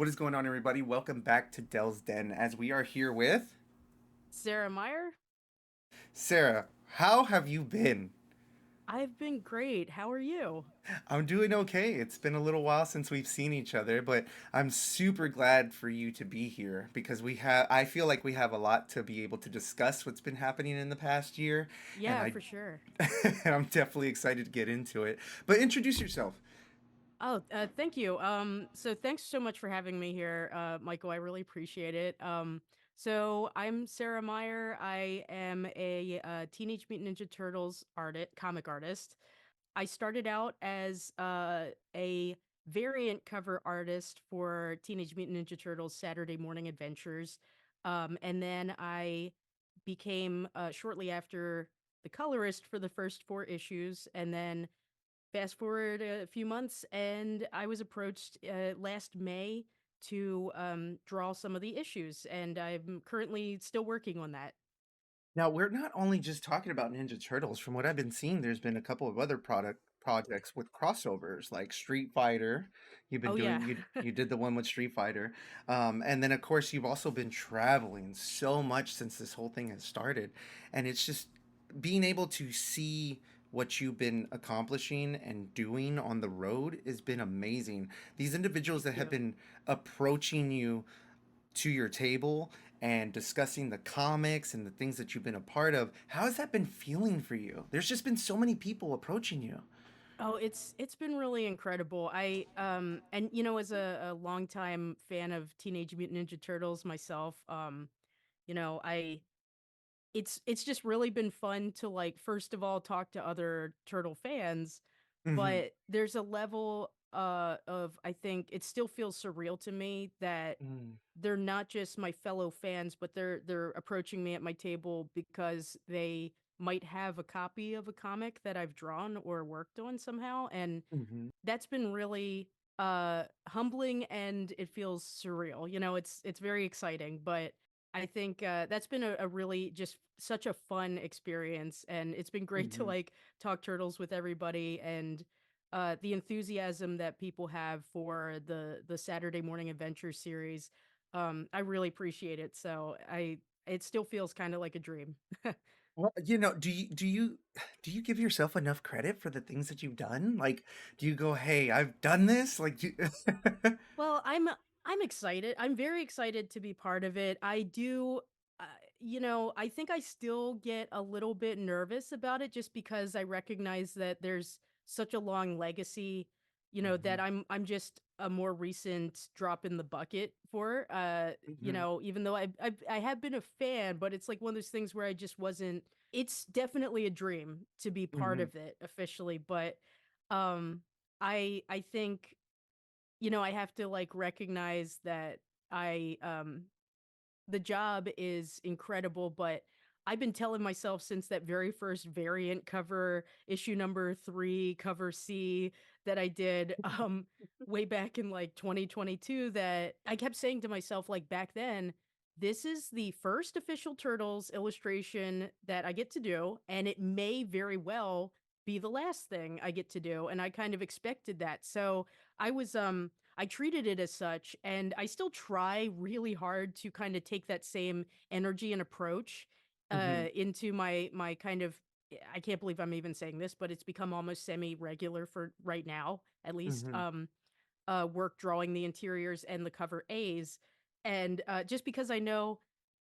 What is going on, everybody? Welcome back to Dell's Den as we are here with Sarah Meyer, Sarah. How have you been? I've been great. How are you? I'm doing okay. It's been a little while since we've seen each other, but I'm super glad for you to be here because I feel like we have a lot to be able to discuss what's been happening in the past year, and Yeah, I for sure. and I'm definitely excited to get into it. But introduce yourself. Thank you. So thanks so much for having me here, Michael. I really appreciate it. So I'm Sarah Meyer. I am a Teenage Mutant Ninja Turtles comic artist. I started out as a variant cover artist for Teenage Mutant Ninja Turtles Saturday Morning Adventures. And then I became shortly after the colorist for the first four issues. And then fast forward a few months, and I was approached last May to draw some of the issues. And I'm currently still working on that. Now, we're not only just talking about Ninja Turtles. From what I've been seeing, there's been a couple of other product projects with crossovers, like Street Fighter. You've been Oh, doing yeah. you did the one with Street Fighter, and then of course you've also been traveling so much since this whole thing has started, and it's just being able to see what you've been accomplishing and doing on the road has been amazing. These individuals Thank that have you. been approaching you to your table and discussing the comics and the things that you've been a part of. How has that been feeling for you? There's just been so many people approaching you. Oh, it's been really incredible. And as a longtime fan of Teenage Mutant Ninja Turtles myself, I it's just really been fun to, like, first of all talk to other turtle fans, Mm-hmm. but there's a level of, I think it still feels surreal to me that Mm. they're not just my fellow fans, but they're approaching me at my table because they might have a copy of a comic that I've drawn or worked on somehow, and Mm-hmm. that's been really humbling, and it feels surreal. It's very exciting, but I think that's been a really just such a fun experience, and it's been great to, Mm-hmm. like, talk turtles with everybody, and the enthusiasm that people have for the Saturday Morning Adventure series. I really appreciate it. So I it still feels kind of like a dream. Well, do you give yourself enough credit for the things that you've done? Like, do you go, "Hey, I've done this"? Well, I'm excited. I'm very excited to be part of it. I do uh, I think I still get a little bit nervous about it just because I recognize that there's such a long legacy, that Mm-hmm. I'm just a more recent drop in the bucket for. Mm-hmm. Even though I have been a fan, but it's like one of those things where I just wasn't. It's definitely a dream to be part Mm-hmm. of it officially, but um I think I have to, like, recognize that I the job is incredible, but I've been telling myself since that very first variant cover, issue number 3, cover C, that I did way back in, like, 2022, that I kept saying to myself, like, back then, this is the first official Turtles illustration that I get to do, and it may very well be the last thing I get to do, and I kind of expected that. So I treated it as such, and I still try really hard to kind of take that same energy and approach Mm-hmm. into my kind of, I can't believe I'm even saying this, but it's become almost semi-regular for right now, at least, Mm-hmm. work drawing the interiors and the cover A's. And just because I know,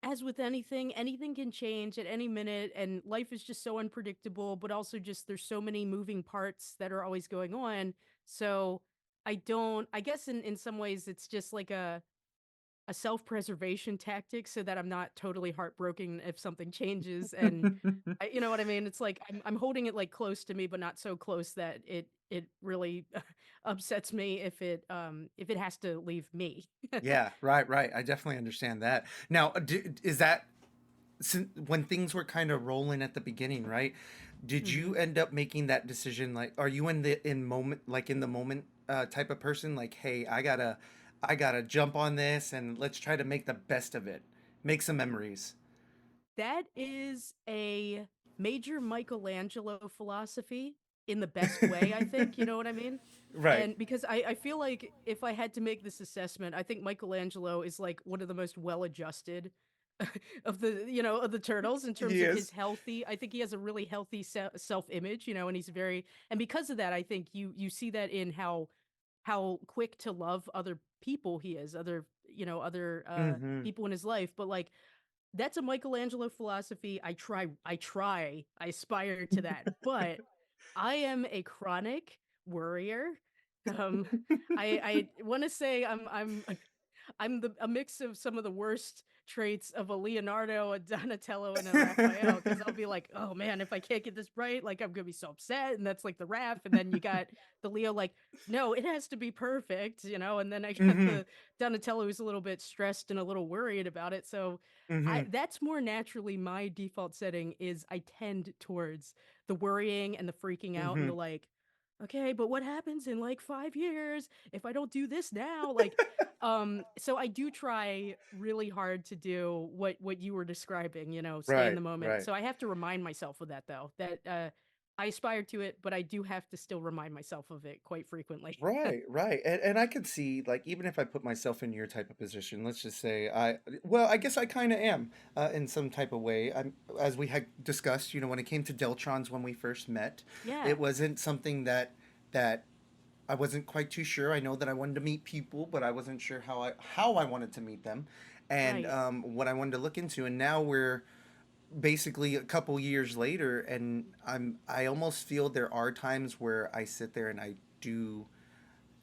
as with anything, anything can change at any minute, and life is just so unpredictable, but also just there's so many moving parts that are always going on. So I guess in some ways it's just like a self-preservation tactic so that I'm not totally heartbroken if something changes. And you know what I mean? It's like I'm holding it, like, close to me, but not so close that it really upsets me if it has to leave me. Yeah, right, right. I definitely understand that. Now, is that when things were kind of rolling at the beginning, right? Did you Mhm. end up making that decision? Like, are you in the moment type of person? Like, hey, I gotta jump on this and let's try to make the best of it, make some memories. That is a major Michelangelo philosophy. in the best way, I think, you know what I mean? Right. And because I feel like if I had to make this assessment, I think Michelangelo is like one of the most well-adjusted of the, of the turtles in terms He of his is. healthy. I think he has a really healthy self-image, and he's very, and because of that, I think you see that in how quick to love other people he is, other Mm-hmm. people in his life. But like that's a Michelangelo philosophy. I aspire to that. But I am a chronic worrier. Um, I want to say I'm a mix of some of the worst traits of a Leonardo, a Donatello, and a Raphael. Because I'll be like, oh man, if I can't get this right, like I'm gonna be so upset. And that's like the Raph, and then you got the Leo, like, no, it has to be perfect. And then I got Mm-hmm. the Donatello who's a little bit stressed and a little worried about it. So I Mm-hmm. that's more naturally my default setting is I tend towards the worrying and the freaking out and Mm-hmm. the like, okay, but what happens in like 5 years if I don't do this now? Like, so I do try really hard to do what you were describing, stay in Right. the moment. Right. So I have to remind myself of that though, that I aspire to it, but I do have to still remind myself of it quite frequently. Right, right. And I could see, like, even if I put myself in your type of position, let's just say well, I guess I kind of am in some type of way. As we had discussed, when it came to Deltrons when we first met, Yeah, it wasn't something that I wasn't quite too sure. I know that I wanted to meet people, but I wasn't sure how I wanted to meet them, and right. what I wanted to look into. And now we're basically a couple years later, and I almost feel there are times where I sit there and I do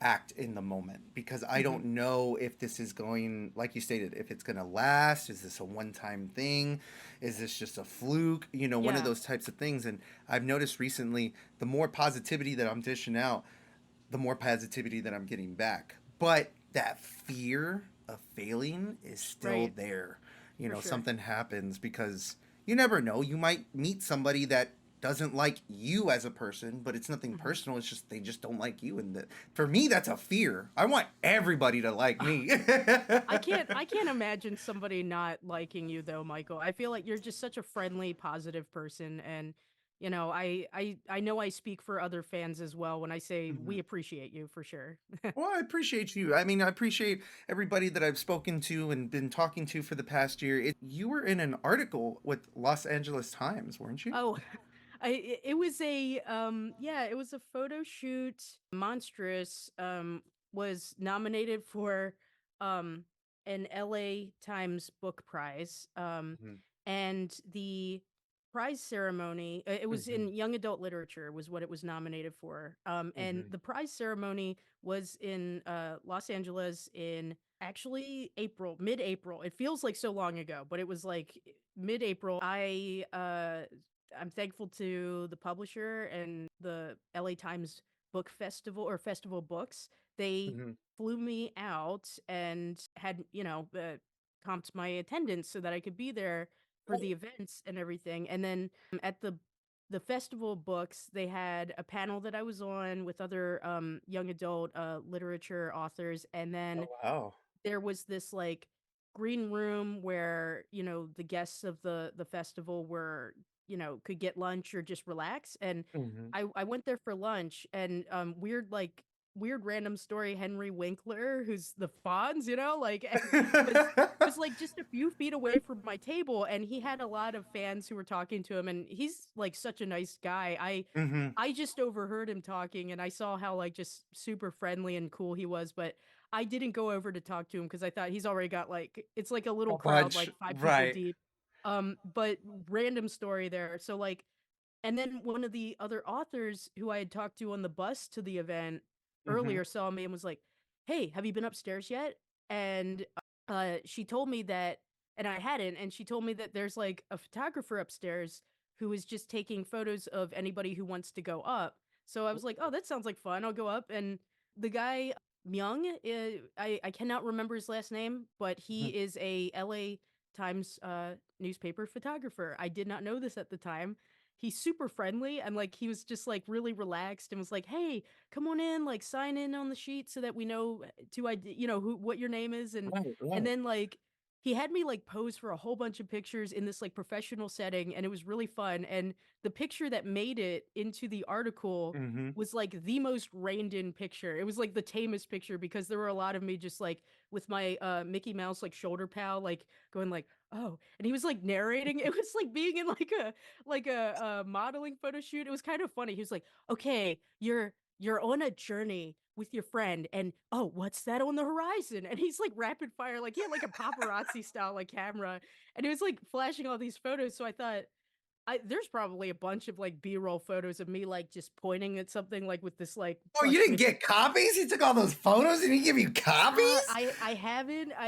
act in the moment because I Hmm. don't know if this is going, like you stated, if it's going to last. Is this a one time thing? Is this just a fluke? One of Yeah, those types of things. And I've noticed recently the more positivity that I'm dishing out, the more positivity that I'm getting back. But that fear of failing is still right, there. for sure. Something happens because you never know. You might meet somebody that doesn't like you as a person, but it's nothing Hmm. personal. It's just they just don't like you, and for me, that's a fear. I want everybody to like me. I can't imagine somebody not liking you though, Michael. I feel like you're just such a friendly, positive person, and I know I speak for other fans as well when I say we Mhm. appreciate you for sure. Well, I appreciate you. I mean, I appreciate everybody that I've spoken to and been talking to for the past year. You were in an article with Los Angeles Times, weren't you? Oh, it was it was a photo shoot. Monstrous was nominated for um an LA Times Book Prize. Hmm. And the prize ceremony, it was Hmm. in young adult literature was what it was nominated for. And Hmm. the prize ceremony was in Los Angeles in actually April, mid-April. It feels like so long ago, but it was like mid-April. I'm thankful to the publisher and the LA Times Book Festival or Festival Books. They Hmm. flew me out and had, comped my attendance so that I could be there for the events and everything. And then at the festival books, they had a panel that I was on with other young adult literature authors, and Oh then wow. there was this like green room where the guests of the festival were could get lunch or just relax. And Hmm. I went there for lunch, and weird random story, Henry Winkler, who's the Fonz, like was was like just a few feet away from my table, and he had a lot of fans who were talking to him, and he's like such a nice guy. i Hmm. I just overheard him talking, and I saw how like just super friendly and cool he was, but I didn't go over to talk to him because I thought he's already got like it's like a little A crowd, bunch, like five people right? deep. But random story there. So like, and then one of the other authors who I had talked to on the bus to the event Hmm. earlier saw me and was like, "Hey, have you been upstairs yet?" And she told me that, and I hadn't, and she told me that there's like a photographer upstairs who is just taking photos of anybody who wants to go up. So I was like, "Oh, that sounds like fun. I'll go up." And the guy Myung, I cannot remember his last name, but he is a LA Times newspaper photographer. I did not know this at the time. He's super friendly, and like he was just like really relaxed and was like, "Hey, come on in, like sign in on the sheet so that we know to ID, who what your name is." and Right, and right. then like he had me like pose for a whole bunch of pictures in this like professional setting, and it was really fun. And the picture that made it into the article Mhm. was like the most reined in picture. It was like the tamest picture because there were a lot of me just like with my Mickey Mouse like shoulder pal like going like, oh, and he was like narrating. It was like being in like a modeling photo shoot. It was kind of funny. He was like, okay, you're on a journey with your friend, and oh, what's that on the horizon? And he's like rapid fire, like he had like a paparazzi style like camera, and he was like flashing all these photos. So I thought, there's probably a bunch of like B-roll photos of me like just pointing at something like with this like Oh, you didn't frustrated. get copies? He took all those photos and he give you copies? I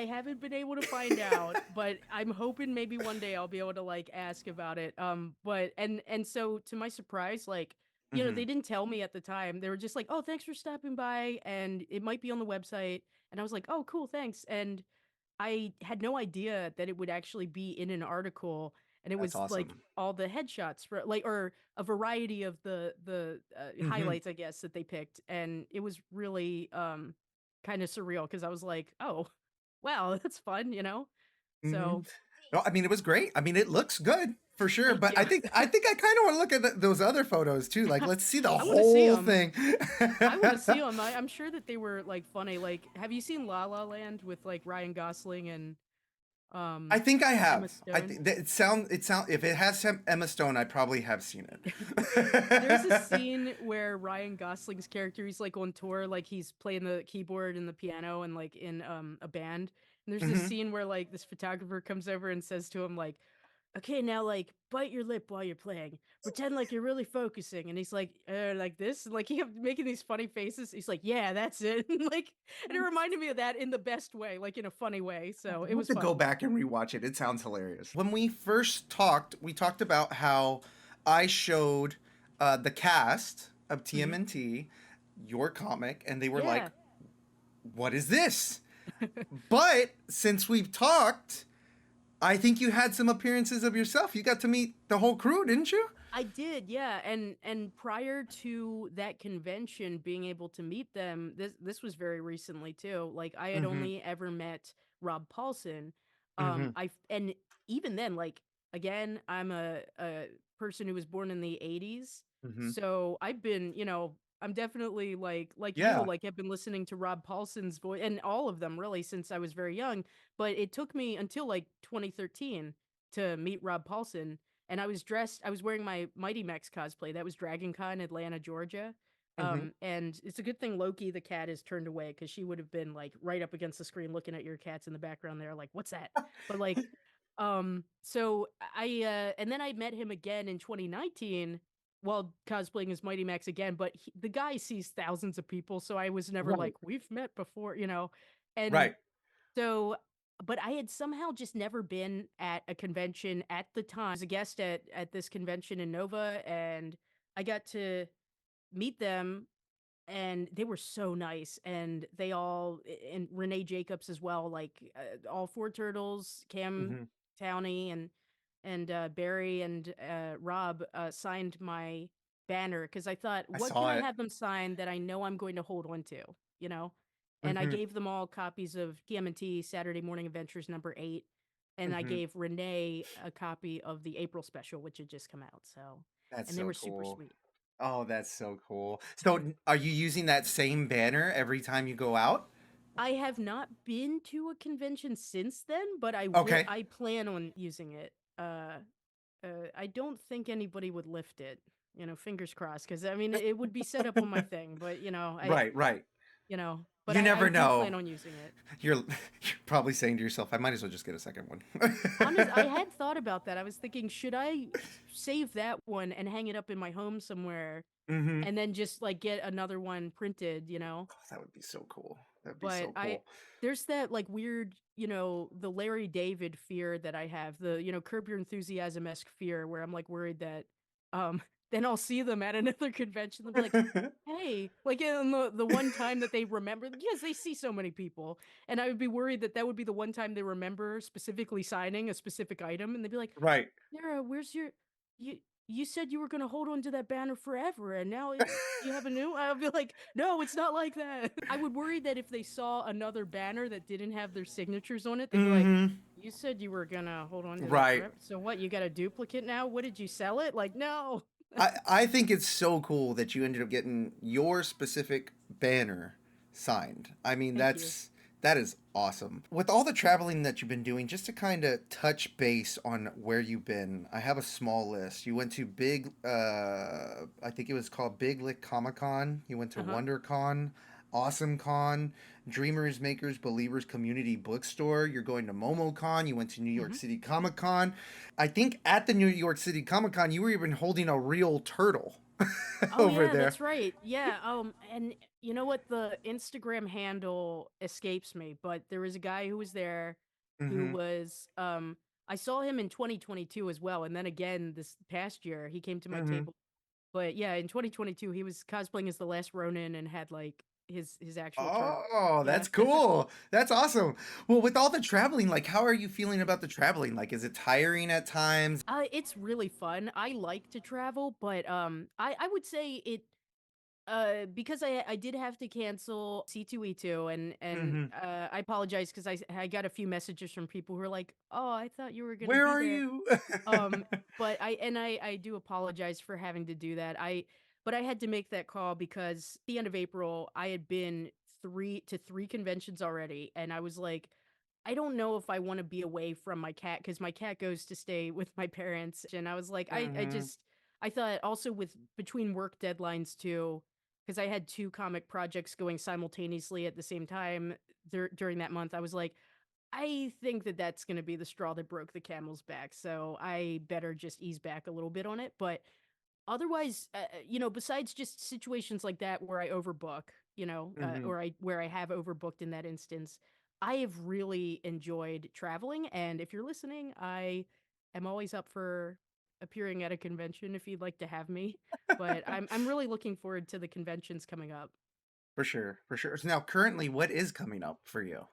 haven't been able to find out, but I'm hoping maybe one day I'll be able to like ask about it. But and so to my surprise, like, they Mhm. didn't tell me at the time. They were just like, "Oh, thanks for stopping by, and it might be on the website." And I was like, "Oh, cool, thanks." And I had no idea that it would actually be in an article, and it That's was like awesome. all the headshots for like or a variety of the Mhm. highlights, I guess, that they picked, and it was really kind of surreal because I was like, "Oh, wow, that's fun." Mhm. So No, I mean, it was great. I mean, it looks good for sure, thank but you. I think I kinda wanna look at those other photos too, like, let's see the I want to see whole them. thing. I want to see them. I'm sure that they were like funny. Like, have you seen La La Land with like Ryan Gosling and I um think I Emma have. I Stone? think that it sound if it has Emma Stone, I probably have seen There's a it. scene where Ryan Gosling's character, he's like on tour, like he's playing the keyboard and the piano and like in a band. And there's this Mhm. scene where like this photographer comes over and says to him like, "Okay, now like bite your lip while you're playing. Pretend like you're really focusing." And he's like this, and like he kept making these funny faces. He's like, "Yeah, that's it." And like, and it reminded me of that in the best way, like in a funny way. So it I'll have was to go fun. back and rewatch it. It sounds hilarious. When we first talked, we talked about how I showed the cast of Hmm. TMNT your comic, and they were like, Yeah. "What is this?" But since we've talked, I think you had some appearances of yourself. You got to meet the whole crew, didn't you? I did, yeah, and prior to that convention, being able to meet them, this was very recently too. Like I had Mm-hmm. only ever met Rob Paulson. Mm-hmm. And even then, like again, I'm a person who was born in the '80s, Mm-hmm. so I've been, I'm definitely like you, Yeah. like I've been listening to Rob Paulson's voice and all of them really since I was very young. But it took me until like 2013 to meet Rob Paulson, and I was wearing my Mighty Max cosplay. That was Dragon Con, Atlanta, Georgia. Mm-hmm. And it's a good thing Loki the cat is turned away because she would have been like right up against the screen looking at your cats in the background there, like, what's that? But like, so and then I met him again in 2019 while cosplaying as Mighty Max again, but the guy sees thousands of people, so I was never Right. like, we've met before. And Right. so, but I had somehow just never been at a convention at the time. I was a guest at this convention in Nova, and I got to meet them, and they were so nice, and they all and Renee Jacobs as well, like all four turtles, Cam Mm-hmm. Towney and Barry and Rob signed my banner because I thought, I what can saw I it. have them sign that I know I'm going to hold on to, you know? And I Mm-hmm. gave them all copies of TMNT Saturday Morning Adventures #8, and I Mm-hmm. gave Renee a copy of the April special, which had just come out. So, That's and they so were super cool. sweet. Oh, that's so cool. So, are you using that same banner every time you go out? I have not been to a convention since then, but Okay. I plan on using it. I don't think anybody would lift it. Fingers crossed, because I mean it would be set up on my thing, but Right, right. but You I never do know. plan on using it. You're probably saying to yourself, I might as well just get a second Honest, I one. had thought about that. I was thinking, should I save that one and hang it up in my home somewhere, Hmm. and then just like get another one printed? Oh, that would be so cool. That'd be But so cool. there's that like weird, the Larry David fear that I have, the Curb Your Enthusiasm esque fear, where I'm like worried that um then I'll see them at another convention. They'll be like, "Hey," like in the one time that they remember, because they see so many people, and I would be worried that that would be the one time they remember specifically signing a specific item, and they'd be like, Right. "Sarah, where's your you?" you said you were gonna hold on to that banner forever, and now you have a new. I'll be like, no, it's not like that. I would worry that if they saw another banner that didn't have their signatures on it, they'd be like, Mm-hmm. you said you were gonna hold on to that Right. forever. So what? You got a duplicate now? What did you sell it? Like, no. I think it's so cool that you ended up getting your specific banner signed. I mean, Thank you. that is awesome. With all the traveling that you've been doing, just to kind of touch base on where you've been, I have a small list. You went to I think it was called Big Lick Comic Con. You went to Uh huh. WonderCon, Awesome Con, Dreamers, Makers, Believers Community Bookstore. You're going to MomoCon. You went to New York Hmm. City Comic Con. I think at the New York City Comic Con, you were even holding a real turtle Oh over yeah, there. that's right. Yeah. And you know what? The Instagram handle escapes me, but there was a guy who was there who Mm-hmm. was I saw him in 2022 as well, and then again this past year he came to my Mm-hmm. table. But yeah, in 2022 he was cosplaying as the Last Ronin and had like his actual turtle. Oh, Yeah. that's cool. That's awesome. Well, with all the traveling, like, how are you feeling about the traveling? Like, is it tiring at times? It's really fun. I like to travel, but I would say it because I did have to cancel C2E2 and Mm-hmm. I apologize because I got a few messages from people who were like, "Oh, I thought you were gonna Where be are there." you? Um, but I do apologize for having to do that. But I had to make that call because the end of April I had been three conventions already, and I was like, I don't know if I want to be away from my cat because my cat goes to stay with my parents, and I was like, I Mm-hmm. just I thought also with between work deadlines too, because I had two comic projects going simultaneously at the same time during that month. I was like, I think that that's going to be the straw that broke the camel's back. So I better just ease back a little bit on it. But otherwise, besides just situations like that where I overbook, Mm-hmm. or I where I have overbooked in that instance, I have really enjoyed traveling. And if you're listening, I am always up for appearing at a convention if you'd like to have me. But I'm really looking forward to the conventions coming up. For sure, for sure. So now, currently, what is coming up for you?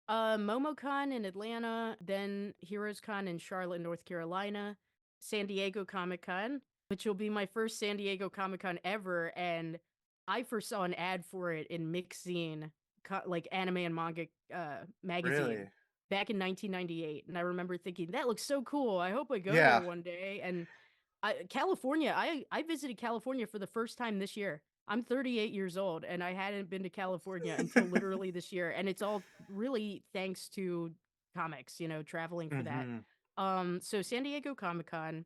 MomoCon in Atlanta, then HeroesCon in Charlotte, North Carolina, San Diego Comic Con, which will be my first San Diego Comic Con ever, and I first saw an ad for it in Mixzine, like anime and manga magazine, Really? back in 1998, and I remember thinking that looks so cool. I hope I go there Yeah. one day, and California, I visited California for the first time this year. I'm 38 years old and I hadn't been to California until literally this year, and it's all really thanks to comics, traveling for that. Mm-hmm. So San Diego Comic-Con,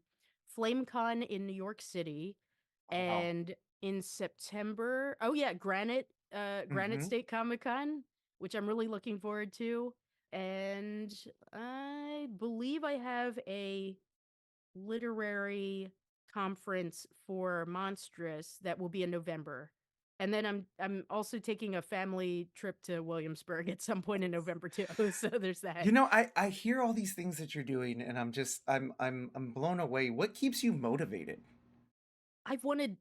FlameCon in New York City, Oh, wow. and in September, oh yeah, Granite Mm-hmm. State Comic-Con, which I'm really looking forward to. And I believe I have a literary conference for Monstrous that will be in November. And then I'm also taking a family trip to Williamsburg at some point in November too. So there's that. You know, I hear all these things that you're doing, and I'm blown away. What keeps you motivated? I've wanted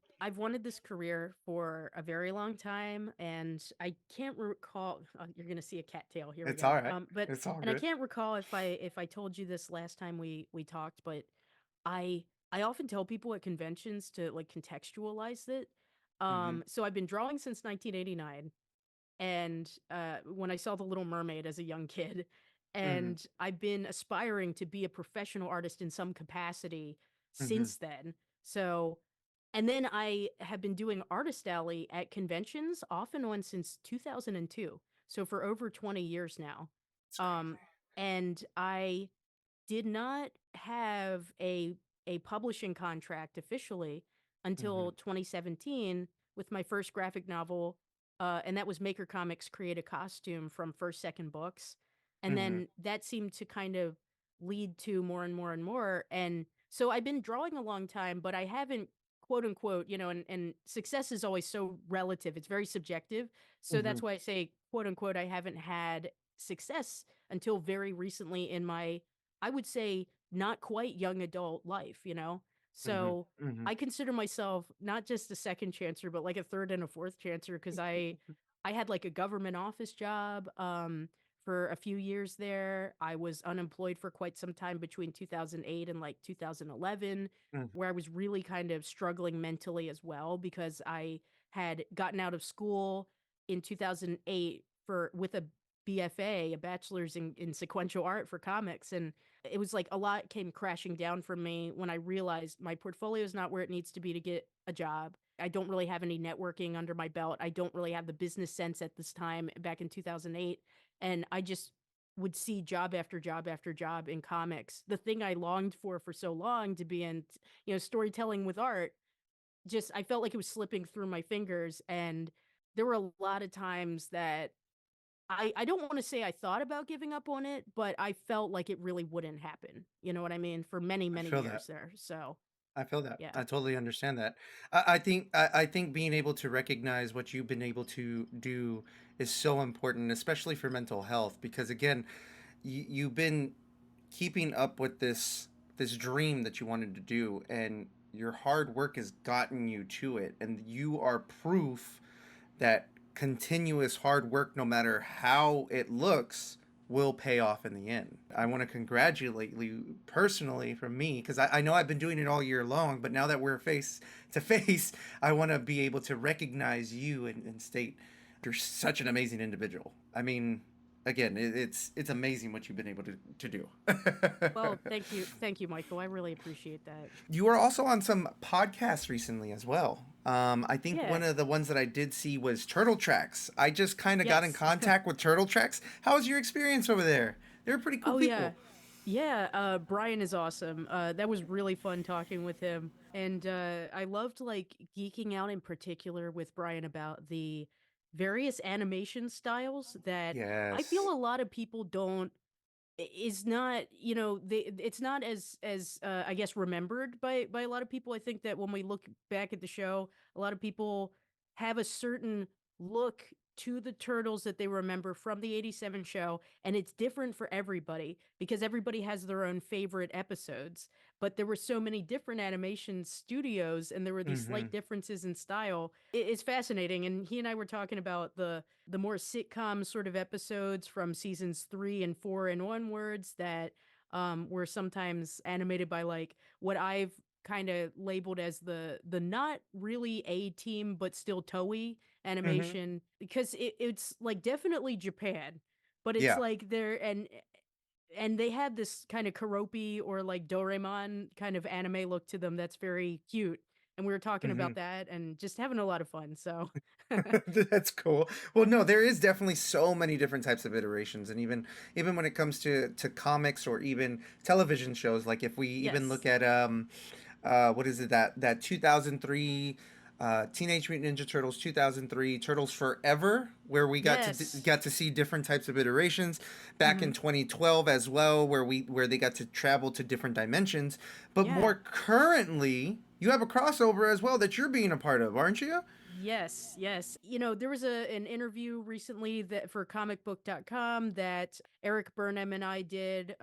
this career for a very long time, and I can't recall. You're gonna see a cattail. Here we It's go. all right. But It's all and I good. can't recall if I told you this last time we talked, but I I often tell people at conventions to like contextualize it. Mm-hmm. So I've been drawing since 1989, and when I saw The Little Mermaid as a young kid, Mm-hmm. and I've been aspiring to be a professional artist in some capacity Mm-hmm. since then. So, and then I have been doing Artist Alley at conventions off and on since 2002. So for over 20 years now. It's Um, crazy. and I did not have a publishing contract officially Mm-hmm. until 2017 with my first graphic novel, and that was Maker Comics Create a Costume from First Second Books, and Mm-hmm. then that seemed to kind of lead to more and more and more, and so I've been drawing a long time, but I haven't quote unquote, and success is always so relative. It's very subjective. So Mm-hmm. that's why I say quote unquote I haven't had success until very recently in my, I would say, not quite young adult life. Mm-hmm. So Mm-hmm. I consider myself not just a second chancer, but like a third and a fourth chancer because I had like a government office job for a few years there. I was unemployed for quite some time between 2008 and like 2011, Mm. where I was really kind of struggling mentally as well because I had gotten out of school in 2008 for with a BFA, a bachelor's in sequential art for comics, and it was like a lot came crashing down for me when I realized my portfolio is not where it needs to be to get a job. I don't really have any networking under my belt. I don't really have the business sense at this time back in 2008. And I just would see job after job after job in comics. The thing I longed for so long to be in, storytelling with art, just I felt like it was slipping through my fingers. And there were a lot of times that I don't want to say I thought about giving up on it, but I felt like it really wouldn't happen. You know what I mean? For many, I many feel that. years there. So, I feel that. yeah. I totally understand that. I think being able to recognize what you've been able to do is so important, especially for mental health, because again, you've been keeping up with this dream that you wanted to do, and your hard work has gotten you to it, and you are proof that continuous hard work, no matter how it looks, will pay off in the end. I want to congratulate you personally from me because I know I've been doing it all year long, but now that we're face to face, I want to be able to recognize you and state you're such an amazing individual. I mean, again, it's amazing what you've been able to do. Well, thank you. Thank you, Michael. I really appreciate that. You were also on some podcasts recently as well. I think Yeah. one of the ones that I did see was Turtle Tracks. I just kind of got in Yes. contact with Turtle Tracks. How was your experience over there? They're pretty cool Oh yeah. people. Yeah, Brian is awesome. That was really fun talking with him. And I loved like geeking out in particular with Brian about the various animation styles that I feel Yes. a lot of people don't is not, it's not as I guess remembered by a lot of people. I think that when we look back at the show, a lot of people have a certain look to the turtles that they remember from the 87 show, and it's different for everybody because everybody has their own favorite episodes. But there were so many different animation studios and there were these Mm-hmm. slight differences in style. It's fascinating, and he and I were talking about the more sitcom sort of episodes from seasons 3 and 4 and onwards that were sometimes animated by like what I've kind of labeled as the not really A team but still Toei Mm-hmm. animation because it's like definitely Japan, but it's Yeah. like they're and they had this kind of karopi or like Doraemon kind of anime look to them that's very cute. And we were talking Mm-hmm. about that and just having a lot of fun. So That's cool. Well, no, there is definitely so many different types of iterations, and even when it comes to comics or even television shows, like if we even yes. look at what is it, that 2003 Teenage Mutant Ninja Turtles 2003 Turtles Forever, where we Yes. got to see different types of iterations back Hmm. in 2012 as well, where they got to travel to different dimensions. But Yeah. more currently, you have a crossover as well that you're being a part of, aren't you? Yes, yes. There was an interview recently that for comicbook.com that Eric Burnham and I did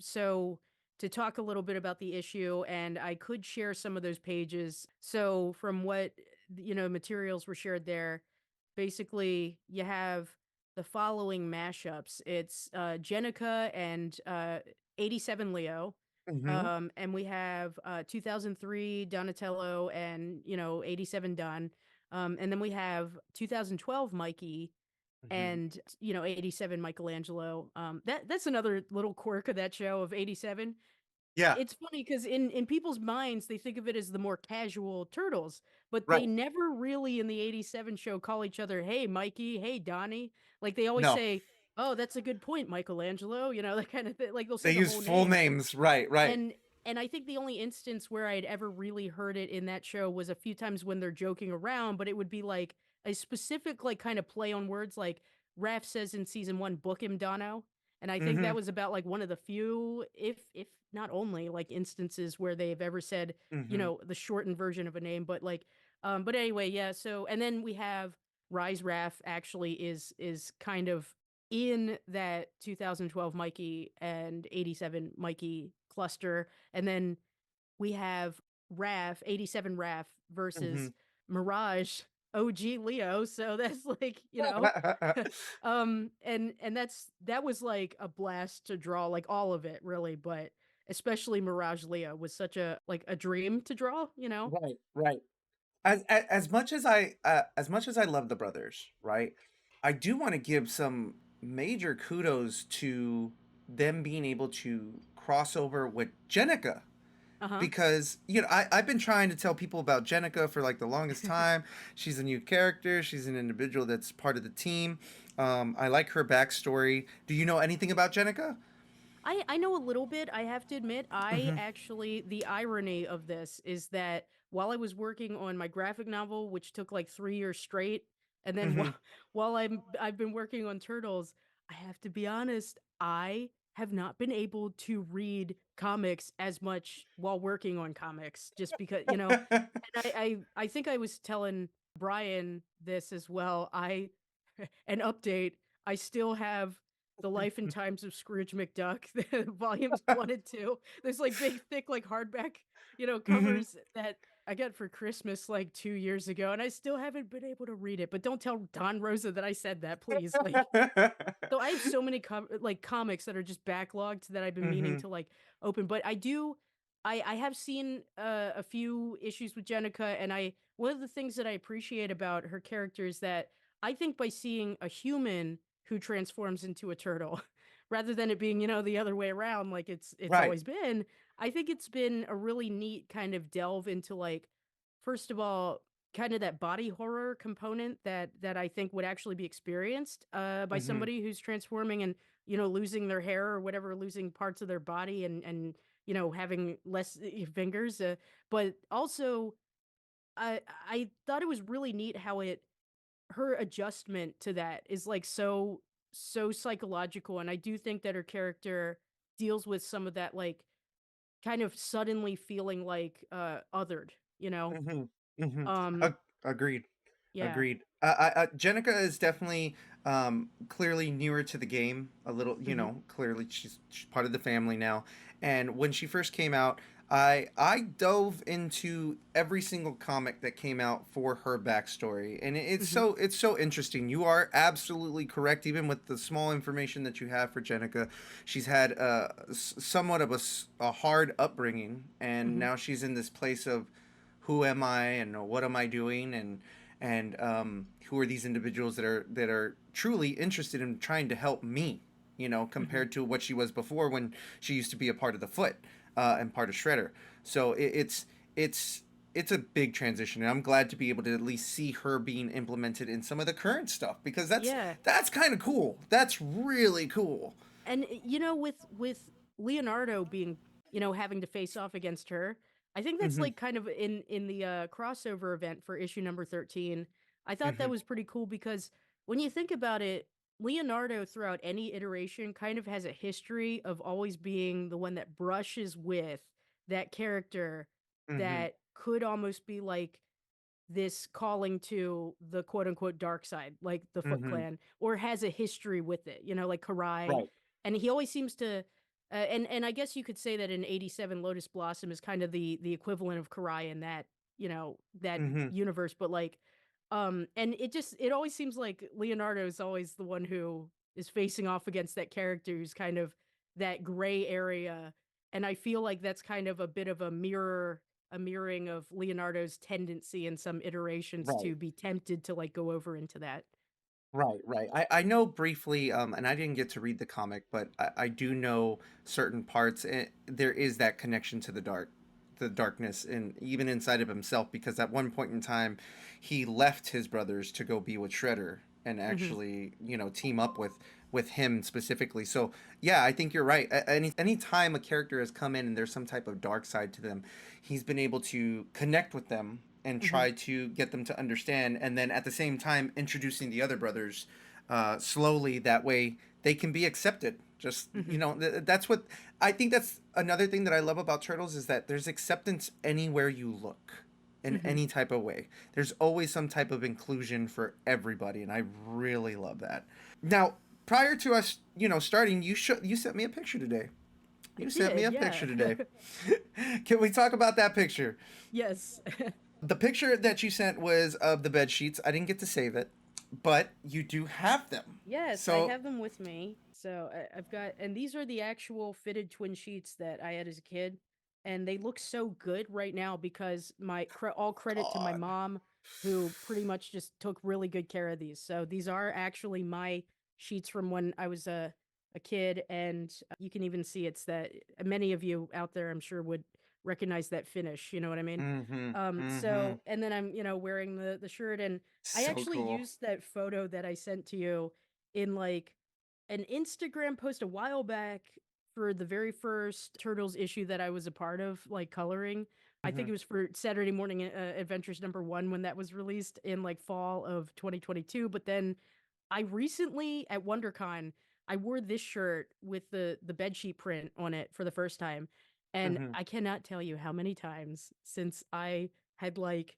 so to talk a little bit about the issue, and I could share some of those pages. So from what materials were shared there, basically you have the following mashups. It's Jenica and 87 Leo. Mm-hmm. And we have 2003 Donatello and 87 Don. And then we have 2012 Mikey Mm-hmm. and 87 Michelangelo. That's another little quirk of that show of 87. Yeah. It's funny because in people's minds they think of it as the more casual turtles, but Right. they never really in the 87 show call each other hey Mikey, hey Donnie. Like they always No. say, oh, that's a good point, Michelangelo, that kind of thing. Like they'll say They the use whole full name. names. Right. Right. And I think the only instance where I'd ever really heard it in that show was a few times when they're joking around, but it would be like a specific like kind of play on words like Raph says in season 1, book him Dono. And I think Mm-hmm. that was about like one of the few, if not only like instances where they've ever said, Mm-hmm. the shortened version of a name, but like but anyway, yeah, so and then we have Rise Raph actually is kind of in that 2012 Mikey and 87 Mikey cluster. And then we have Raph, 87 Raph Mm-hmm. versus Mirage. OG Leo, so that's like, and that was like a blast to draw, like all of it really, but especially Mirage Leo was such a dream to draw, you know? Right, right. As much as I love the brothers, right? I do want to give some major kudos to them being able to cross over with Jenica, Uh-huh. because I've been trying to tell people about Jenica for like the longest time. She's a new character. She's an individual that's part of the team. I like her backstory. Do you know anything about Jenica? I know a little bit. I have to admit, I Mm-hmm. actually the irony of this is that while I was working on my graphic novel, which took like 3 years straight, and then Mm-hmm. while I've been working on Turtles, I have to be honest, I have not been able to read comics as much while working on comics, just because, and I think I was telling Brian this as well. An update. I still have the Life and Times of Scrooge McDuck, the volumes 1 and 2. There's like big, thick, like hardback, Mm-hmm. covers that I got for Christmas like 2 years ago, and I still haven't been able to read it. But don't tell Don Rosa that I said that, please. Like, so I have so many like comics that are just backlogged that I've been meaning Mm-hmm. to like open. But I have seen a few issues with Jenica, and I one of the things that I appreciate about her character is that I think by seeing a human who transforms into a turtle, rather than it being the other way around like it's Right. always been, I think it's been a really neat kind of delve into like, first of all, kind of that body horror component that I think would actually be experienced by Mm-hmm. somebody who's transforming and losing their hair or whatever, losing parts of their body and having less fingers. But also, I thought it was really neat how it her adjustment to that is like so psychological, and I do think that her character deals with some of that, like kind of suddenly feeling like othered, you know. Mm-hmm. Mm-hmm. Um Agreed. yeah. Agreed. Jenica is definitely clearly newer to the game. A little, Mhm. clearly she's part of the family now. And when she first came out, I dove into every single comic that came out for her backstory, and Mhm. it's so interesting. You are absolutely correct, even with the small information that you have for Jenica. She's had somewhat of a hard upbringing, and Mhm. now she's in this place of who am I and what am I doing, and who are these individuals that are truly interested in trying to help me, Mhm. compared to what she was before when she used to be a part of the Foot, and part of Shredder. So it's it's a big transition, and I'm glad to be able to at least see her being implemented in some of the current stuff, because Yeah. that's kind of cool. That's really cool. And with Leonardo being, having to face off against her, I think that's Mm-hmm. like kind of in the crossover event for issue number 13. I thought Mm-hmm. that was pretty cool because when you think about it, Leonardo throughout any iteration kind of has a history of always being the one that brushes with that character Mm-hmm. that could almost be like this calling to the quote unquote dark side, like the Foot Mm-hmm. Clan, or has a history with it, like Karai. Right. And he always seems to, and I guess you could say that in 87 Lotus Blossom is kind of the equivalent of Karai in that, that Mm-hmm. universe. But like, and it always seems like Leonardo is always the one who is facing off against that character who's kind of that gray area. And I feel like that's kind of a bit of a mirroring of Leonardo's tendency in some iterations Right. to be tempted to like go over into that. Right, right. I know briefly, and I didn't get to read the comic, but I do know certain parts. And there is that connection to the darkness, and even inside of himself, because at one point in time, he left his brothers to go be with Shredder and Hmm. actually, team up with him specifically. So yeah, I think you're right. Any time a character has come in and there's some type of dark side to them, he's been able to connect with them and Hmm. try to get them to understand, and then at the same time introducing the other brothers slowly, that way they can be accepted. Just, Hmm. that's what I think. That's another thing that I love about Turtles, is that there's acceptance anywhere you look, in Hmm. any type of way. There's always some type of inclusion for everybody, and I really love that. Now, prior to us, starting, you sent me a picture today. I You sent me did, a yeah. picture today. Can we talk about that picture? Yes. The picture that you sent was of the bed sheets. I didn't get to save it, but you do have them. Yes, I So, have them with me. So I've got, and these are the actual fitted twin sheets that I had as a kid, and they look so good right now because all credit to my God. mom, who pretty much just took really good care of these. So these are actually my sheets from when I was a kid, and you can even see it's that many of you out there, I'm sure, would recognize that finish. You know what I mean? Mm-hmm. Mm-hmm. So and then I'm wearing the shirt, and I So actually cool. used that photo that I sent to you in like an Instagram post a while back for the very first Turtles issue that I was a part of, like coloring. I Mm-hmm. think it was for Saturday Morning Adventures #1 when that was released in like fall of 2022. But then I recently at WonderCon, I wore this shirt with the bedsheet print on it for the first time. And Mm-hmm. I cannot tell you how many times since I had like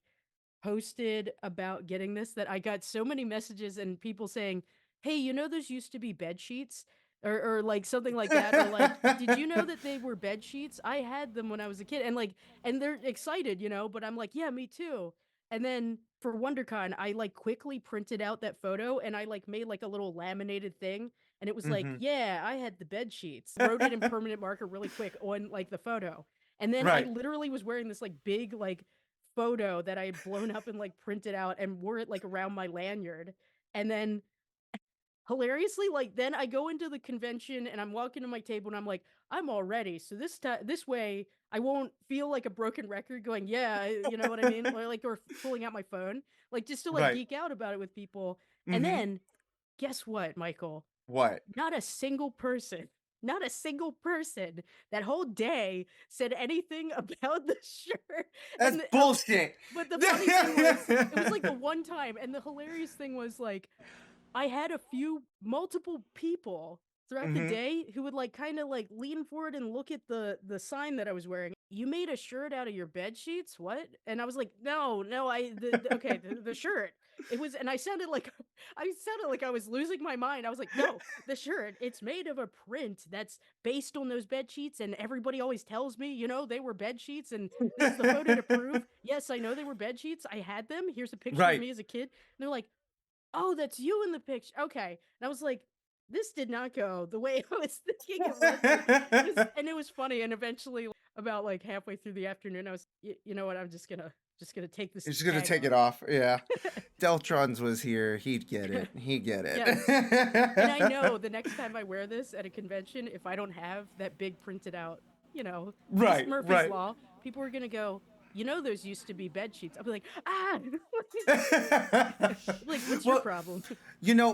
posted about getting this that I got so many messages and people saying, "Hey, you know those used to be bed sheets?" Or like something like that, or like, "Did you know that they were bed sheets? I had them when I was a kid." And like, and they're excited, but I'm like, "Yeah, me too." And then for WonderCon, I like quickly printed out that photo and I like made like a little laminated thing, and it was like, Mm-hmm. "Yeah, I had the bed sheets." Wrote it in permanent marker really quick on like the photo. And then I Right. literally was wearing this like big like photo that I had blown up and like printed out and wore it like around my lanyard. And then hilariously, like then I go into the convention and I'm walking to my table and I'm like, I'm all ready. So this way I won't feel like a broken record going, yeah, you know what I mean? Or pulling out my phone, like just to like Right. geek out about it with people. And Mm-hmm. then guess what, Michael? What? Not a single person, not a single person that whole day said anything about the shirt. That's And bullshit. but the funny thing was, it was like the one time, and the hilarious thing was like I had multiple people throughout the Mm-hmm. day who would like kind of like lean forward and look at the sign that I was wearing. You made a shirt out of your bed sheets? What? And I was like, no, no, okay, the shirt. It was, and I sounded like I sounded like I was losing my mind. I was like, no, the shirt. It's made of a print that's based on those bed sheets, and everybody always tells me, they were bed sheets, and this is the photo to prove. Yes, I know they were bed sheets. I had them. Here's a picture of Right. me as a kid. And they're like, "Oh, that's you in the picture." Okay. And I was like, this did not go the way I was thinking it would. And it was funny. And eventually, about like halfway through the afternoon, I was, you know what? I'm just gonna take this You're just gonna tag take it off. off. Yeah. DeltronZ was here. He'd get it. He'd get Yes. And I it. know the next time I wear this at a convention, if I don't have that big printed out, just Right, Murphy's right. Law, people are gonna go, those used to be bed sheets. I'll be like, ah, like, what's your Well, problem?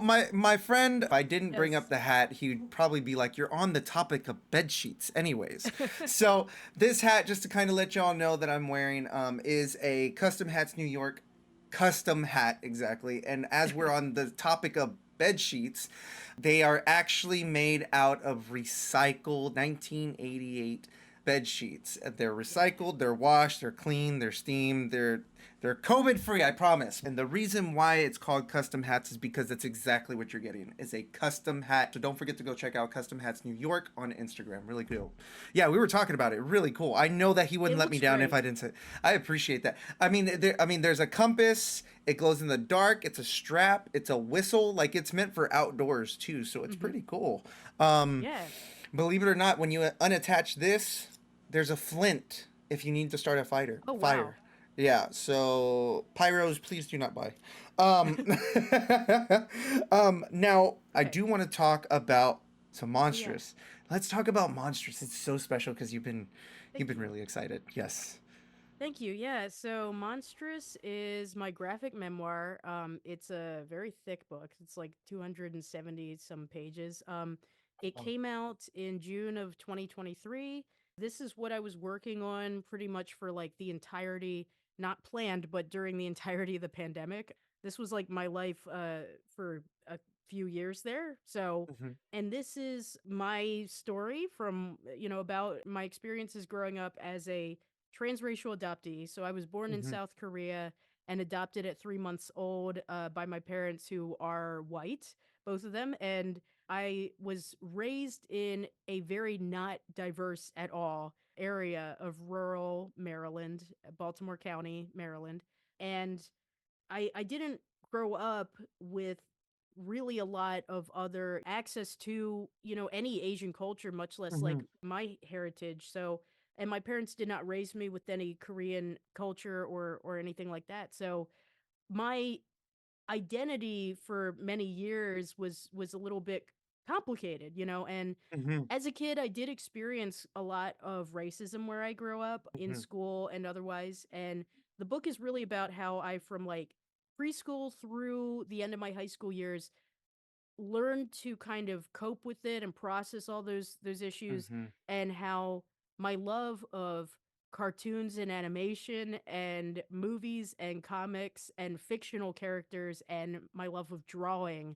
my friend, if I didn't bring up Yes. the hat, he'd probably be like, "You're on the topic of bed sheets, anyways." So this hat, just to kind of let y'all know that I'm wearing, is a Custom Hats New York custom hat exactly. And as we're on the topic of bed sheets, they are actually made out of recycled 1988 bed sheets. They're recycled, they're washed, they're clean, they're steamed, they're COVID free, I promise. And the reason why it's called custom hats is because that's exactly what you're getting. Is a custom hat. So don't forget to go check out Custom Hats New York on Instagram. Really cool. Yeah, we were talking about it. Really cool. I know that he It wouldn't let me looks down if I great. didn't say. I appreciate that. There's a compass. It glows in the dark. It's a strap. It's a whistle. Like it's meant for outdoors too. So it's Hmm. pretty cool. Um, Yeah. Believe it or not, when you unattach this, there's a flint if you need to start a Oh, wow. fire. Yeah, so pyros, please do not buy. Um, now I Okay. do want to talk about some Oh, yeah. monstrous. Let's talk about monstrous. It's so special because you've Thank been you. really excited. Yes. Thank you. Yeah. So, Monstrous is my graphic memoir. It's a very thick book. It's like 270 some pages. It Oh. came out in June of 2023. This is what I was working on pretty much for like the entirety, not planned, but during the entirety of the pandemic. This was like my life for a few years there. So, Mhm, and this is my story from, about my experiences growing up as a transracial adoptee. So I was born in mhm, South Korea and adopted at 3 months old by my parents who are white, both of them. And I was raised in a very not diverse at all area of rural Maryland, Baltimore County, Maryland, and I didn't grow up with really a lot of other access to, any Asian culture, much less like Mhm. my heritage. So, and my parents did not raise me with any Korean culture or anything like that. So, my identity for many years was a little bit complicated, and Mhm. as a kid I did experience a lot of racism where I grew up in Mhm. school and otherwise, and the book is really about how I from like preschool through the end of my high school years learned to kind of cope with it and process all those issues, Mhm. and how my love of cartoons and animation and movies and comics and fictional characters and my love of drawing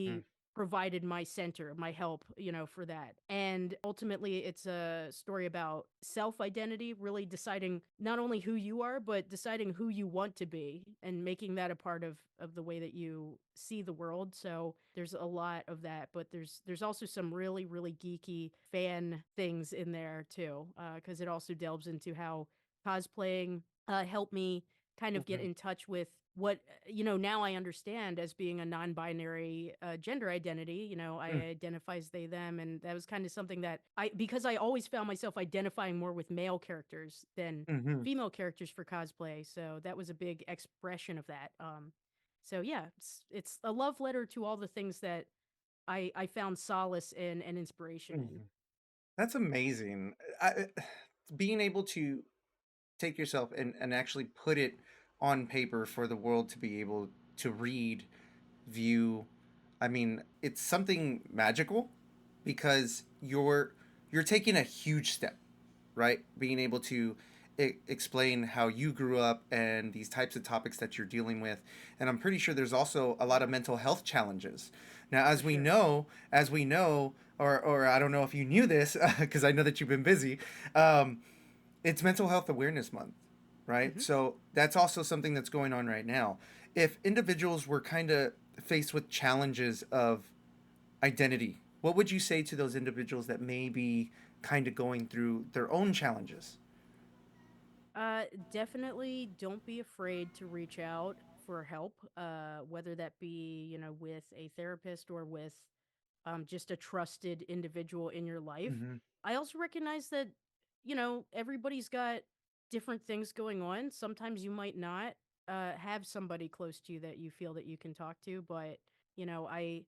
Mhm. really provided my center, my help, for that. And ultimately it's a story about self-identity, really deciding not only who you are, but deciding who you want to be and making that a part of the way that you see the world. So there's a lot of that, but there's also some really, really geeky fan things in there too, because it also delves into how cosplaying helped me kind of get Mhm. in touch with what now I understand as being a non-binary gender identity. I Mm. identify as they them, and that was kind of something that I because I always found myself identifying more with male characters than Mhm. female characters for cosplay, so that was a big expression of that. So yeah, it's a love letter to all the things that I found solace in and inspiration in. Mhm. That's amazing. Being able to take yourself and actually put it on paper for the world to be able to read, view. I mean, it's something magical because you're taking a huge step, right? Being able to explain how you grew up and these types of topics that you're dealing with. And I'm pretty sure there's also a lot of mental health challenges. Now, For sure. as we know, or I don't know if you knew this because I know that you've been busy. Um, it's Mental Health Awareness Month, right? Hmm. So that's also something that's going on right now. If individuals were kind of faced with challenges of identity, what would you say to those individuals that may be kind of going through their own challenges? Uh, Definitely don't be afraid to reach out for help, whether that be, with a therapist or with just a trusted individual in your life. Mm-hmm. I also recognize that, everybody's got different things going on. Sometimes you might not have somebody close to you that you feel that you can talk to, but, I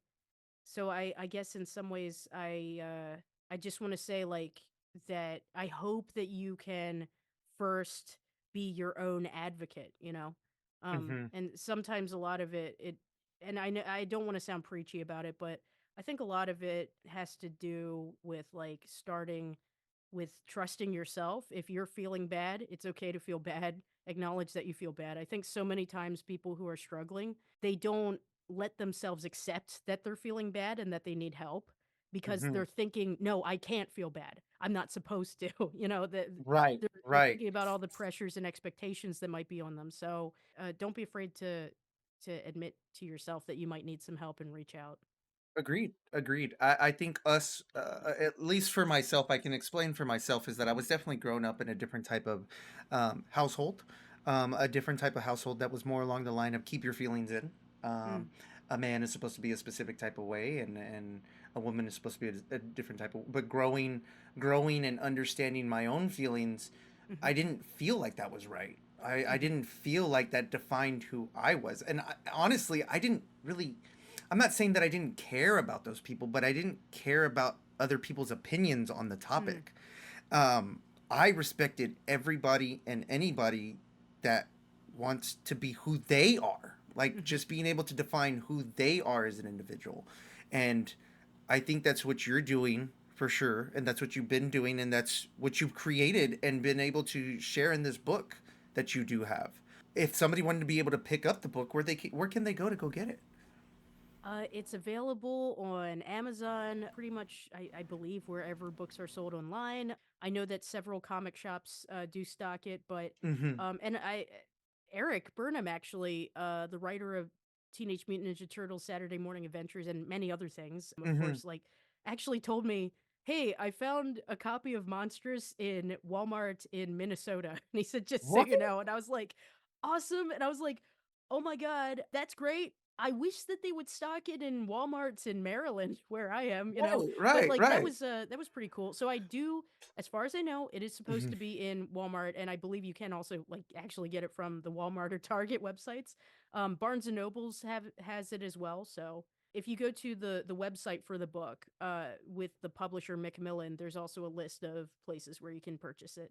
so I guess in some ways I just want to say like that I hope that you can first be your own advocate, Mm-hmm. and sometimes a lot of it and I know I don't want to sound preachy about it, but I think a lot of it has to do with like starting with trusting yourself. If you're feeling bad, it's okay to feel bad. Acknowledge that you feel bad. I think so many times people who are struggling, they don't let themselves accept that they're feeling bad and that they need help because Mm-hmm. they're thinking, "No, I can't feel bad. I'm not supposed to." That Right, they're right. thinking about all the pressures and expectations that might be on them. So, don't be afraid to admit to yourself that you might need some help and reach out. Agreed. Agreed. I think us, at least for myself, I can explain for myself is that I was definitely grown up in a different type of household, a different type of household that was more along the line of keep your feelings in. Mm, Um, a man is supposed to be a specific type of way, and a woman is supposed to be a different type of. But growing and understanding my own feelings, mhm, I didn't feel like that was right. I mhm, didn't feel like that defined who I was, and honestly, I didn't really. I'm not saying that I didn't care about those people, but I didn't care about other people's opinions on the mm, topic. Um, I respected everybody and anybody that wants to be who they are, like mhm, just being able to define who they are as an individual. And I think that's what you're doing for sure. And that's what you've been doing. And that's what you've created and been able to share in this book that you do have. If somebody wanted to be able to pick up the book, where can they go get it? It's available on Amazon, pretty much, I believe, wherever books are sold online. I know that several comic shops do stock it, but Mm-hmm. and Eric Burnham, actually, the writer of Teenage Mutant Ninja Turtles, Saturday Morning Adventures, and many other things, of Mm-hmm. course, like actually told me. hey, I found a copy of Monstrous in Walmart in Minnesota. And he said, just so What? you know. And I was like, awesome. And I was like, oh my God, that's great. I wish that they would stock it in Walmarts in Maryland where I am, you know. Right, But right, like right. that was pretty cool. So I do, as far as I know, it is supposed Mhm. to be in Walmart, and I believe you can also like actually get it from the Walmart or Target websites. Barnes and Nobles have has it as well. So if you go to the website for the book, with the publisher Macmillan, there's also a list of places where you can purchase it.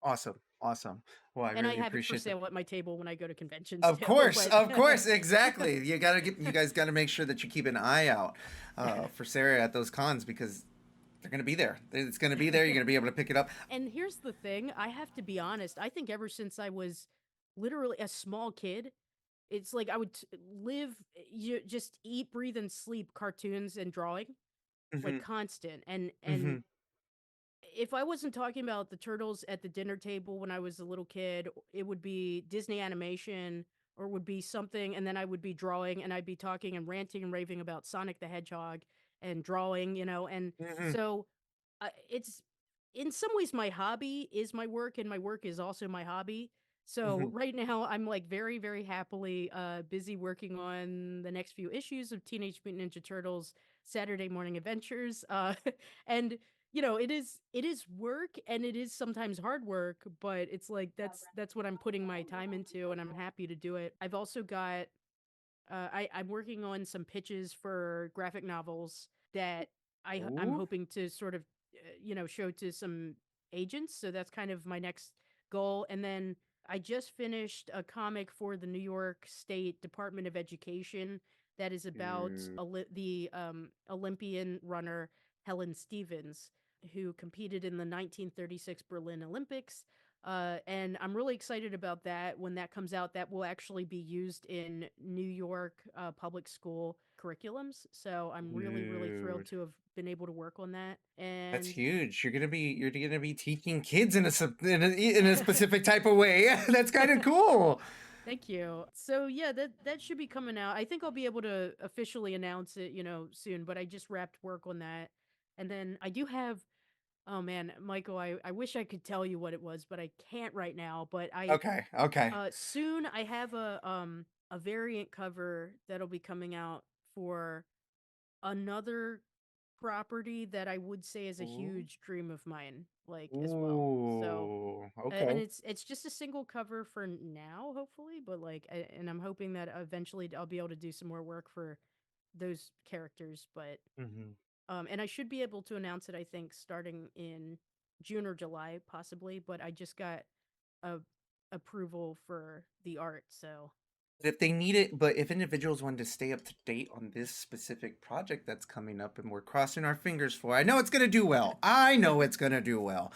Awesome, awesome. Well, I And I really have it for appreciate that. sale at my table when I go to conventions still, but Of course, exactly. You guys gotta make sure that you keep an eye out for Sarah at those cons because they're gonna be there. It's gonna be there. You're gonna be able to pick it up. and here's the thing, I have to be honest, I think ever since I was literally a small kid, it's like I would live, just eat, breathe, and sleep cartoons and drawing, like Hmm. constant. And Hmm. if I wasn't talking about the turtles at the dinner table when I was a little kid, it would be Disney animation or it would be something, and then I would be drawing and I'd be talking and ranting and raving about Sonic the Hedgehog and drawing, you know. And Hmm. so it's in some ways my hobby is my work and my work is also my hobby. So Hmm. right now I'm like very very happily busy working on the next few issues of Teenage Mutant Ninja Turtles Saturday Morning Adventures. And it is work and it is sometimes hard work, but it's like that's what I'm putting my time into and I'm happy to do it. I've also got I'm working on some pitches for graphic novels that I'm Ooh. hoping to sort of show to some agents. So that's kind of my next goal. And then I just finished a comic for the New York State Department of Education that is about Dude. the Olympian runner Helen Stevens, who competed in the 1936 Berlin Olympics. And I'm really excited about that. When that comes out, that will actually be used in New York public school curriculums. So I'm really, really thrilled Dude. to have been able to work on that. That's And huge. You're gonna be teaching kids in in a specific type of way. That's kind of cool. thank you. So yeah, that should be coming out. I think I'll be able to officially announce it, soon. But I just wrapped work on that, and then I do have. Oh man, Michael, I wish I could tell you what it was, but I can't right now. But I Okay, okay. soon I have a variant cover that'll be coming out for another property that I would say is a Ooh. huge dream of mine, like as well. So Ooh. and Okay. it's just a single cover for now, hopefully, but like and I'm hoping that eventually I'll be able to do some more work for those characters, but Hmm. and I should be able to announce it I think starting in June or July possibly, but I just got a approval for the art, so If they need it, but if individuals wanted to stay up to date on this specific project that's coming up and we're crossing our fingers for, I know it's going to do well. I know it's going to do well.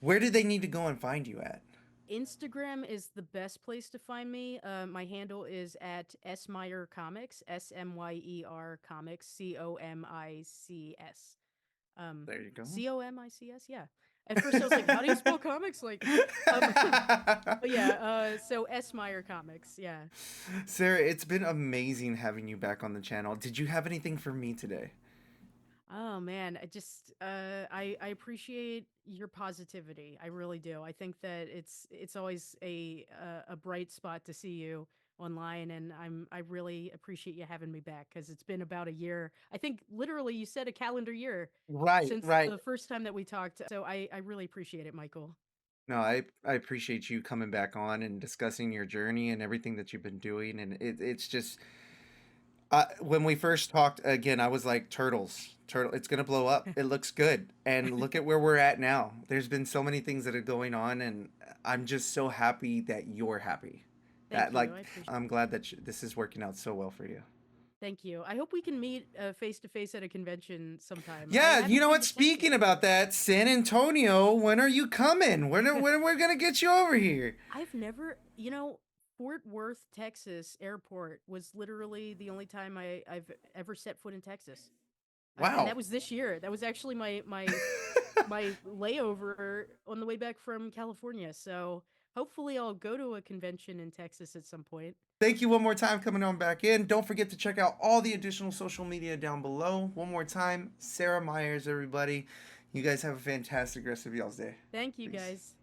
Where do they need to go and find you at? Instagram is the best place to find me. My handle is at Smyer Comics, Smyer Comics, Comics. There you go. Comics, yeah. At first I was like, how do you spell comics? Like, um, but yeah, so Smyer Comics, yeah. Sarah, it's been amazing having you back on the channel. Did you have anything for me today? Oh man, I just I appreciate your positivity. I really do. I think that it's always a bright spot to see you online, and I really appreciate you having me back because it's been about a year. I think literally you said a calendar year Right, since right. the first time that we talked. So I really appreciate it, Michael. No, I appreciate you coming back on and discussing your journey and everything that you've been doing. And it's just when we first talked again, I was like, turtle, it's gonna blow up. It looks good, and look at where we're at now. There's been so many things that are going on, and I'm just so happy that you're happy. That Thank you. like, I appreciate. I'm glad that this is working out so well for you. Thank you. I hope we can meet face to face at a convention sometime. I Yeah, you haven't know been what? to Texas Speaking about before. that, San Antonio, when are you coming? When are we gonna get you over here? I've never, Fort Worth, Texas airport was literally the only time I've ever set foot in Texas. And Wow. that was this year. That was actually my layover on the way back from California. So hopefully I'll go to a convention in Texas at some point. Thank you one more time coming on back in. Don't forget to check out all the additional social media down below. One more time, Sarah Myers, everybody. You guys have a fantastic rest of y'all's day. Thank you Peace. guys.